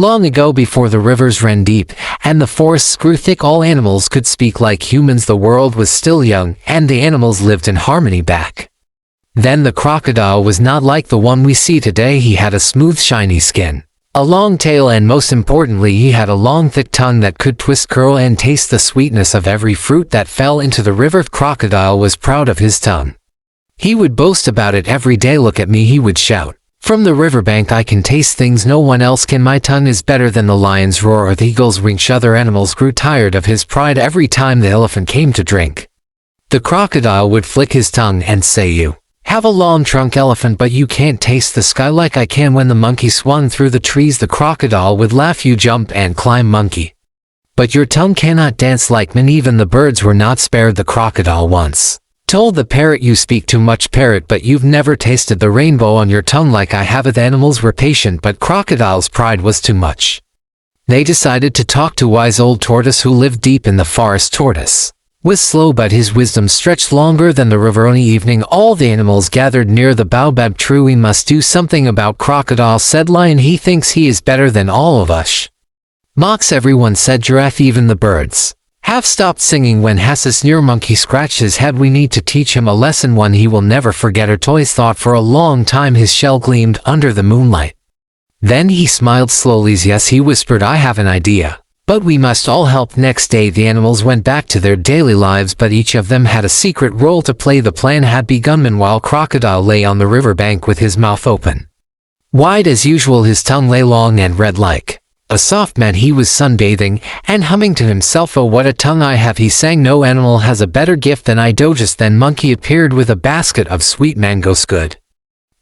Long ago, before the rivers ran deep, and the forests grew thick, all animals could speak like humans. The world was still young, and the animals lived in harmony back then. The crocodile was not like the one we see today. He had a smooth, shiny skin, a long tail, and most importantly, he had a long, thick tongue that could twist, curl, and taste the sweetness of every fruit that fell into the river. The crocodile was proud of his tongue. He would boast about it every day. "Look at me," he would shout. "From the riverbank I can taste things no one else can. My tongue is better than the lion's roar or the eagle's whinch." Other animals grew tired of his pride. Every time the elephant came to drink, the crocodile would flick his tongue and say, "You have a long trunk, elephant, but you can't taste the sky like I can." When the monkey swung through the trees, the crocodile would laugh. "You jump and climb, monkey, but your tongue cannot dance like man." Even the birds were not spared. The crocodile once told the parrot, "You speak too much, parrot, but you've never tasted the rainbow on your tongue like I have." The animals were patient, but crocodile's pride was too much. They decided to talk to wise old tortoise who lived deep in the forest. Tortoise was slow, but his wisdom stretched longer than the river. On the evening, all the animals gathered near the baobab tree. "We must do something about Crocodile," said Lion. "He thinks he is better than all of us." "Mocks everyone," said Giraffe. "Even the birds have stopped singing when Hasses sneer." Monkey scratched his head. "We need to teach him a lesson, one he will never forget." Tortoise thought for a long time. His shell gleamed under the moonlight. Then he smiled slowly. "Yes," he whispered, "I have an idea. But we must all help." Next day the animals went back to their daily lives, but each of them had a secret role to play. The plan had begun. Meanwhile, Crocodile lay on the riverbank with his mouth open wide as usual. His tongue lay long and red like a soft mat. He was sunbathing and humming to himself. "Oh, what a tongue I have," he sang. "No animal has a better gift than I do." Just then Monkey appeared with a basket of sweet mangoes. "Good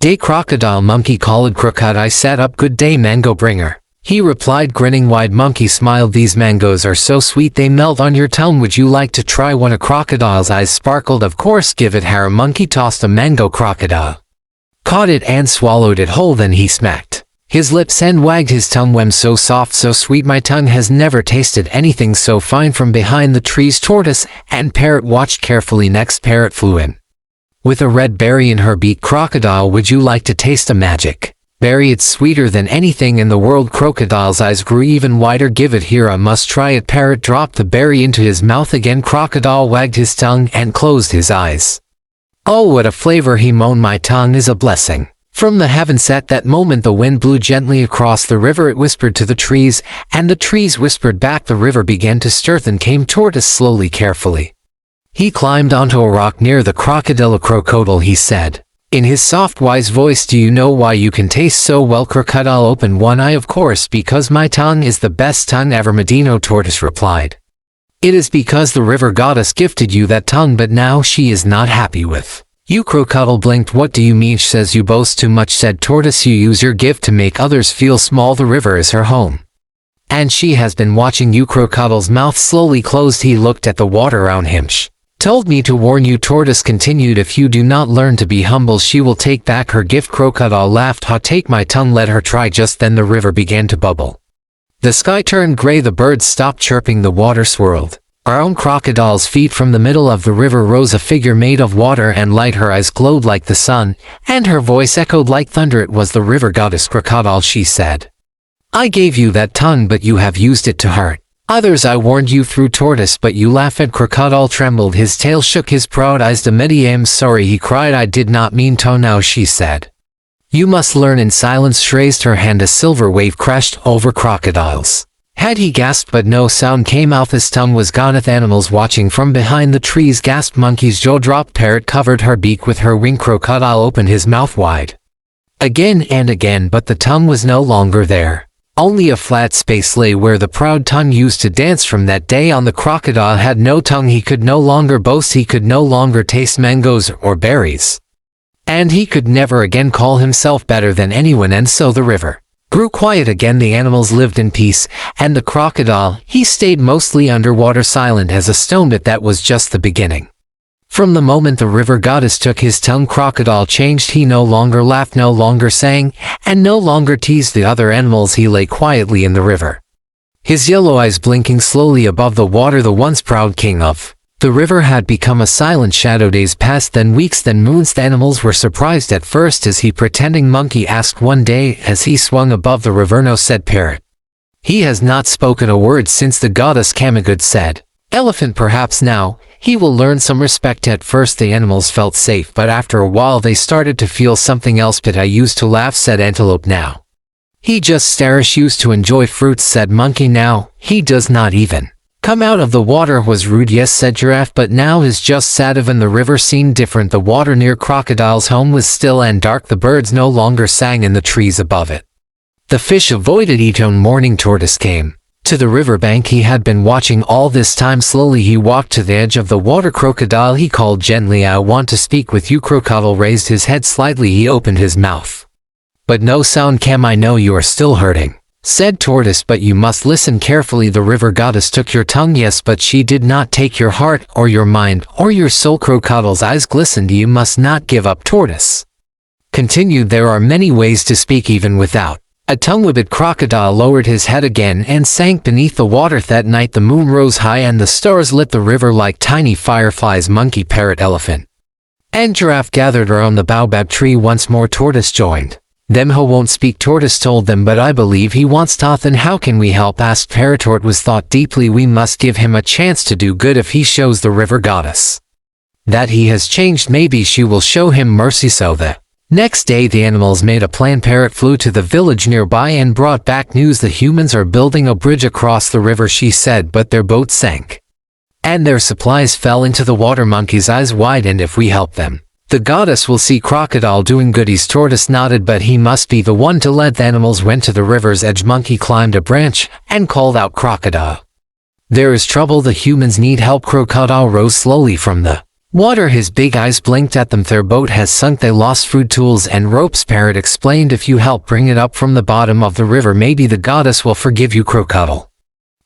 day, Crocodile," Monkey called. Crocodile sat up. "Good day, mango bringer," he replied, grinning wide. Monkey smiled. "These mangoes are so sweet they melt on your tongue. Would you like to try one?" A crocodile's eyes sparkled. "Of course, give it." Harry Monkey tossed a mango. Crocodile caught it and swallowed it whole. Then he smacked his lips and wagged his tongue. "Wem, so soft, so sweet. My tongue has never tasted anything so fine." From behind the trees, Tortoise and Parrot watched carefully. Next, Parrot flew in with a red berry in her beak. "Crocodile, would you like to taste a magic berry? It's sweeter than anything in the world." Crocodile's eyes grew even wider. "Give it here, I must try it." Parrot dropped the berry into his mouth again. Crocodile wagged his tongue and closed his eyes. "Oh, what a flavor," he moaned. "My tongue is a blessing from the heavens." At that moment the wind blew gently across the river. It whispered to the trees, and the trees whispered back. The river began to stir. Then came Tortoise slowly, carefully. He climbed onto a rock near the crocodile. "Crocodile," he said in his soft, wise voice, "do you know why you can taste so well?" Crocodile opened one eye. "Of course, because my tongue is the best tongue ever." Medino, Tortoise replied. "It is because the river goddess gifted you that tongue, but now she is not happy with you." Crocodile blinked. "What do you mean?" "Says you boast too much," said Tortoise. "You use your gift to make others feel small. The river is her home, and she has been watching you." Crocodile's mouth slowly closed. He looked at the water around him. "She told me to warn you," Tortoise continued. "If you do not learn to be humble, she will take back her gift." Crocodile laughed. "Ha, take my tongue, let her try." Just then the river began to bubble. The sky turned gray. The birds stopped chirping. The water swirled around Crocodile's feet. From the middle of the river rose a figure made of water and light. Her eyes glowed like the sun, and her voice echoed like thunder. It was the river goddess. "Crocodile," she said, "I gave you that tongue, but you have used it to hurt others. I warned you through, Tortoise, but you laughed." Crocodile trembled. His tail shook. His proud eyes demanded. "I am sorry," he cried. "I did not mean to." "Now," she said, "you must learn." In silence she raised her hand. A silver wave crashed over Crocodile's head. He gasped, but no sound came out. His tongue was gone. The animals watching from behind the trees gasped. Monkey's jaw dropped. Parrot covered her beak with her wing. Crocodile opened his mouth wide again and again, but the tongue was no longer there. Only a flat space lay where the proud tongue used to dance. From that day on, the crocodile had no tongue. He could no longer boast. He could no longer taste mangoes or berries, and he could never again call himself better than anyone. And so the river grew quiet again. The animals lived in peace, and the crocodile, he stayed mostly underwater, silent as a stone. But that was just the beginning. From the moment the river goddess took his tongue, Crocodile changed. He no longer laughed, no longer sang, and no longer teased the other animals. He lay quietly in the river, his yellow eyes blinking slowly above the water. The once proud king of the river had become a silent shadow. Days passed, then weeks, then moons. The animals were surprised at first. "Is he pretending?" Monkey asked one day as he swung above the river. "No," said Parrot. He has not spoken a word since the goddess Kamagood said. Elephant perhaps now, he will learn some respect. At first the animals felt safe, but after a while they started to feel something else. But I used to laugh, said Antelope. Now he just stares. Used to enjoy fruits, said Monkey. Now he does not even come out of the water. Was rude, yes, said Giraffe, but now is just sad. Even the river seemed different. The water near Crocodile's home was still and dark. The birds no longer sang in the trees above it. The fish avoided it. Morning Tortoise came to the riverbank. He had been watching all this time. Slowly he walked to the edge of the water. Crocodile, he called gently, I want to speak with you. Crocodile raised his head slightly. He opened his mouth, but no sound came. I know you are still hurting, said Tortoise, but you must listen carefully. The river goddess took your tongue, yes, but she did not take your heart or your mind or your soul. Crocodile's eyes glistened. You must not give up, Tortoise continued. There are many ways to speak even without a tongue. With it, Crocodile lowered his head again and sank beneath the water. That night the moon rose high and the stars lit the river like tiny fireflies. Monkey, Parrot, Elephant, and Giraffe gathered around the baobab tree once more. Tortoise joined them. He won't speak, Tortoise told them, but I believe he wants to. Then how can we help, asked Parrot. Tortoise thought deeply. We must give him a chance to do good. If he shows the river goddess that he has changed, maybe she will show him mercy. So the next day the animals made a plan. Parrot flew to the village nearby and brought back news. The humans are building a bridge across the river, she said, but their boat sank and their supplies fell into the water. Monkey's eyes widened. If we help them, the goddess will see Crocodile doing goodies. Tortoise nodded, but he must be the one to lead. The animals went to the river's edge. Monkey climbed a branch and called out, Crocodile, there is trouble. The humans need help. Crocodile rose slowly from the water. His big eyes blinked at them. Their boat has sunk. They lost food, tools, and ropes. Parrot explained, if you help bring it up from the bottom of the river, maybe the goddess will forgive you. Crocodile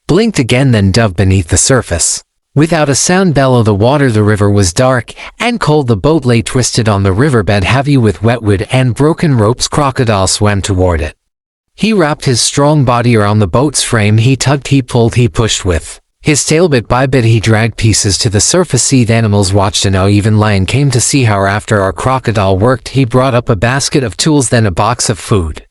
blinked again, then dove beneath the surface. Without a sound below the water, the river was dark and cold. The boat lay twisted on the riverbed, heavy with wet wood and broken ropes. Crocodile swam toward it. He wrapped his strong body around the boat's frame. He tugged, he pulled, he pushed. With his tail, bit by bit, he dragged pieces to the surface. The animals watched, and now even Lion came to see how after our Crocodile worked. He brought up a basket of tools, then a box of food,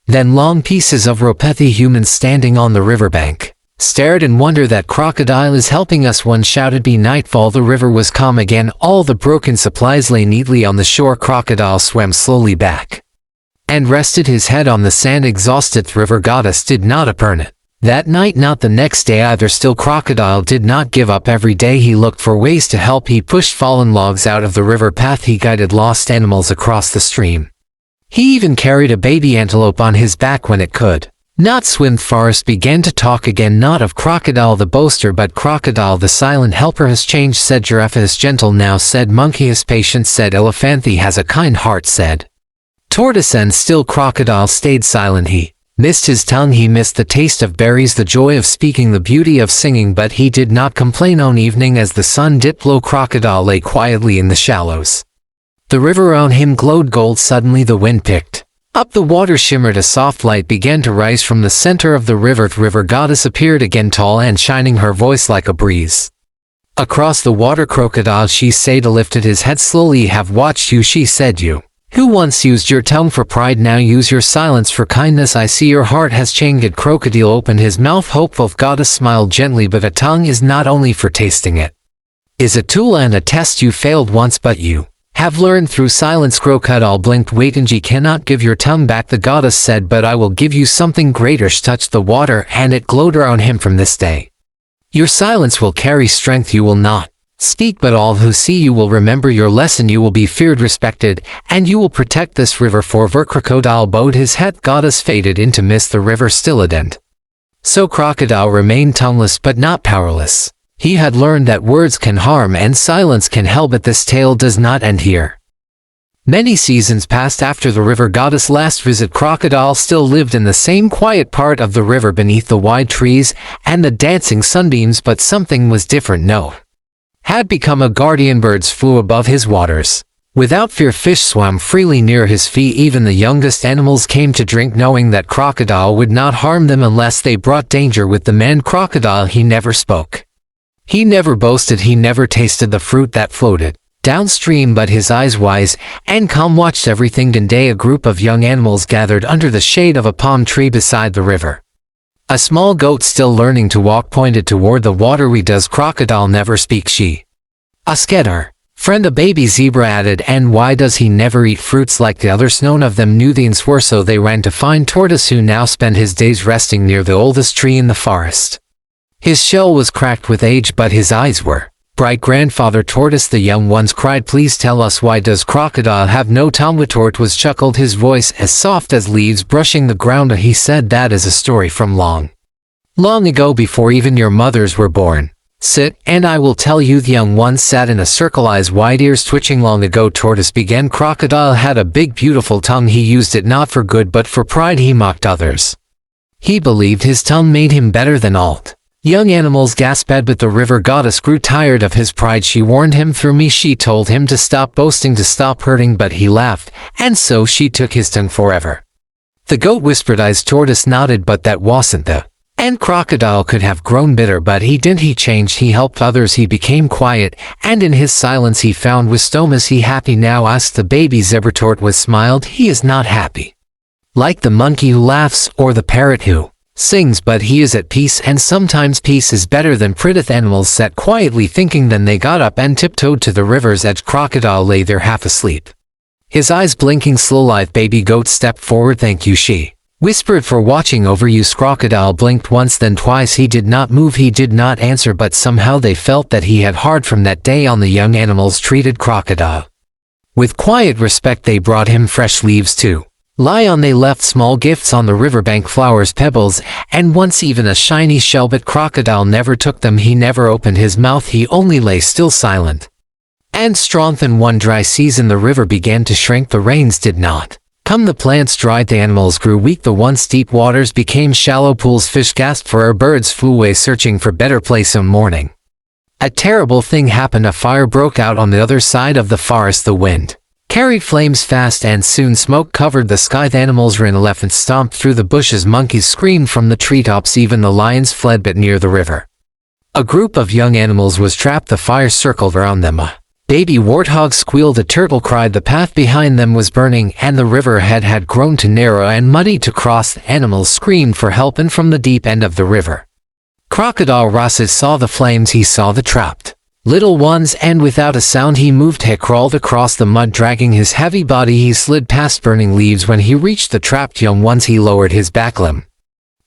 then long pieces of rope. The humans standing on the riverbank stared in wonder. That Crocodile is helping us, one shouted. By nightfall the river was calm again. All the broken supplies lay neatly on the shore. Crocodile swam slowly back and rested his head on the sand, exhausted. The river goddess did not appear that night, not the next day either. Still Crocodile did not give up. Every day he looked for ways to help. He pushed fallen logs out of the river path. He guided lost animals across the stream. He even carried a baby antelope on his back when it could not swim. Forest began to talk again, not of Crocodile the boaster, but Crocodile the silent helper has changed, said Giraffe. Is gentle now, said Monkey. Is patient, said Elephant. He has a kind heart, said Tortoise. And still Crocodile stayed silent. He missed his tongue, he missed the taste of berries, the joy of speaking, the beauty of singing, but he did not complain. On evening, as the sun dipped low, Crocodile lay quietly in the shallows. The river around him glowed gold. Suddenly the wind picked up, the water shimmered, a soft light began to rise from the center of the river. The river goddess appeared again, tall and shining, her voice like a breeze across the water. Crocodile, she said, lifted his head slowly. Have watched you, she said, you who once used your tongue for pride, now use your silence for kindness. I see your heart has changed. Crocodile opened his mouth hopeful. The goddess smiled gently, but a tongue is not only for tasting, it is a tool and a test. You failed once, but you have learned through silence. Crocodile blinked. Wait, and you cannot give your tongue back, the goddess said, but I will give you something greater. She touched the water and it glowed around him. From this day your silence will carry strength. You will not speak, but all who see you will remember your lesson. You will be feared, respected, and you will protect this river forever. Crocodile bowed his head. Goddess faded into mist. The river still didn't. So Crocodile remained tongueless but not powerless. He had learned that words can harm and silence can help, but this tale does not end here. Many seasons passed after the river goddess' last visit. Crocodile still lived in the same quiet part of the river beneath the wide trees and the dancing sunbeams, but something was different. No had become a guardian. Birds flew above his waters. Without fear, fish swam freely near his feet. Even the youngest animals came to drink, knowing that Crocodile would not harm them unless they brought danger. With the man Crocodile, he never spoke. He never boasted. He never tasted the fruit that floated downstream, but his eyes, wise and calm, watched everything. One day a group of young animals gathered under the shade of a palm tree beside the river. A small goat still learning to walk pointed toward the water. "Why does crocodile never speak?" she asked her friend. A baby zebra added, "And why does he never eat fruits like the others?" None of them knew the answer, so they ran to find Tortoise, who now spent his days resting near the oldest tree in the forest. His shell was cracked with age, but his eyes were bright. "Grandfather Tortoise," the young ones cried, "please tell us, why does crocodile have no tongue?" The tortoise chuckled, his voice as soft as leaves brushing the ground. He said, "That is a story from long, long ago, before even your mothers were born. Sit, and I will tell you." The young ones sat in a circle, eyes wide, ears twitching. "Long ago," Tortoise began, "crocodile had a big beautiful tongue. He used it not for good but for pride. He mocked others. He believed his tongue made him better than all." Young animals gasped, but the river goddess grew tired of his pride. She warned him, "Through me." She told him to stop boasting, to stop hurting, but he laughed, and so she took his tongue forever. The goat whispered, eyes. Tortoise nodded, but that wasn't the end. Crocodile could have grown bitter, but he didn't. He changed, he helped others, he became quiet, and in his silence he found wisdom. "Is he happy now?" asked the baby zebra. Tortoise smiled, "He is not happy like the monkey who laughs or the parrot who sings, but he is at peace, and sometimes peace is better than pride." Animals sat quietly thinking, then they got up and tiptoed to the river's edge. Crocodile lay there half asleep, his eyes blinking slowly. Baby goat stepped forward. "Thank you," she whispered, "for watching over you." Crocodile blinked once, then twice. He did not move, he did not answer, but somehow they felt that he had hard. From that day on, the young animals treated Crocodile with quiet respect. They brought him fresh leaves to lie on. They left small gifts on the riverbank, flowers, pebbles, and once even a shiny shell, but Crocodile never took them. He never opened his mouth, he only lay still, silent and strong. Then one dry season the river began to shrink. The rains did not come, the plants dried, the animals grew weak. The once deep waters became shallow pools. Fish gasped for air, birds flew away searching for better place. One morning a terrible thing happened. A fire broke out on the other side of the forest. The wind carried flames fast, and soon smoke covered the sky. The animals ran, elephants stomped through the bushes, monkeys screamed from the treetops, even the lions fled. But near the river a group of young animals was trapped. The fire circled around them. A baby warthog squealed, a turtle cried. The path behind them was burning, and the river had grown too narrow and muddy to cross. The animals screamed for help, and from the deep end of the river Crocodile Rosses saw the flames. He saw the trapped little ones, and without a sound he moved. He crawled across the mud, dragging his heavy body. He slid past burning leaves. When he reached the trapped young ones, he lowered his back limb.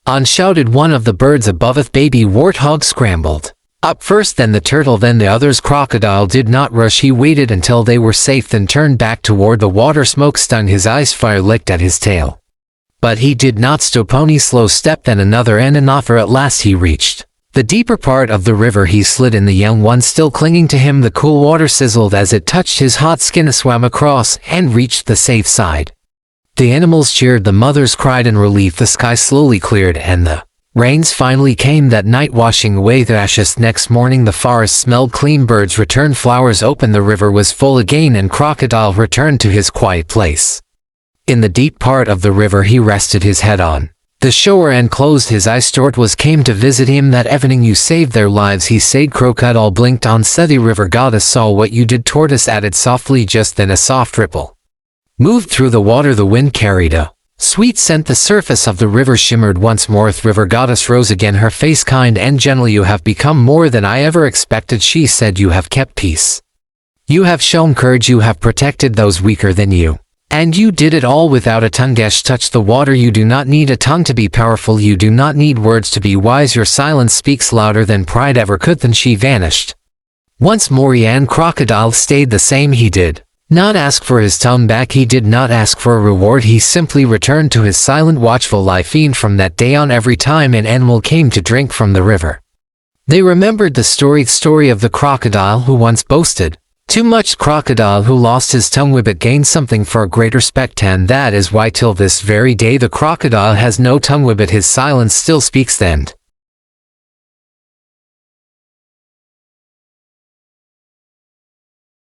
On shouted one of the birds above it. Baby warthog scrambled up first, then the turtle, then the others. Crocodile did not rush, he waited until they were safe, then turned back toward the water. Smoke stung his eyes, fire licked at his tail, but he did not stop. Pony slow step, then another and another. At last he reached the deeper part of the river. He slid in, the young one still clinging to him. The cool water sizzled as it touched his hot skin. Swam across and reached the safe side. The animals cheered, the mothers cried in relief. The sky slowly cleared, and the rains finally came that night, washing away the ashes. Next morning the forest smelled clean, birds returned, flowers opened, the river was full again, and Crocodile returned to his quiet place. In the deep part of the river he rested his head on the shore and closed his eyes. Tortoise came to visit him that evening. "You saved their lives," he said. Crocodile blinked on, said, "The river goddess saw what you did." Tortoise added softly. Just then a soft ripple moved through the water. The wind carried a sweet scent. The surface of the river shimmered once more. The river goddess rose again, her face kind and gentle. "You have become more than I ever expected," she said. "You have kept peace. You have shown courage. You have protected those weaker than you. And you did it all without a tongue." Gesh touched the water. "You do not need a tongue to be powerful. You do not need words to be wise. Your silence speaks louder than pride ever could." Then she vanished. Once more Crocodile stayed the same. He did not ask for his tongue back. He did not ask for a reward. He simply returned to his silent, watchful life. And from that day on, every time an animal came to drink from the river, they remembered the story of the crocodile who once boasted too much, crocodile who lost his tongue but gained something for a great respect. And that is why till this very day the crocodile has no tongue, but his silence still speaks. The end.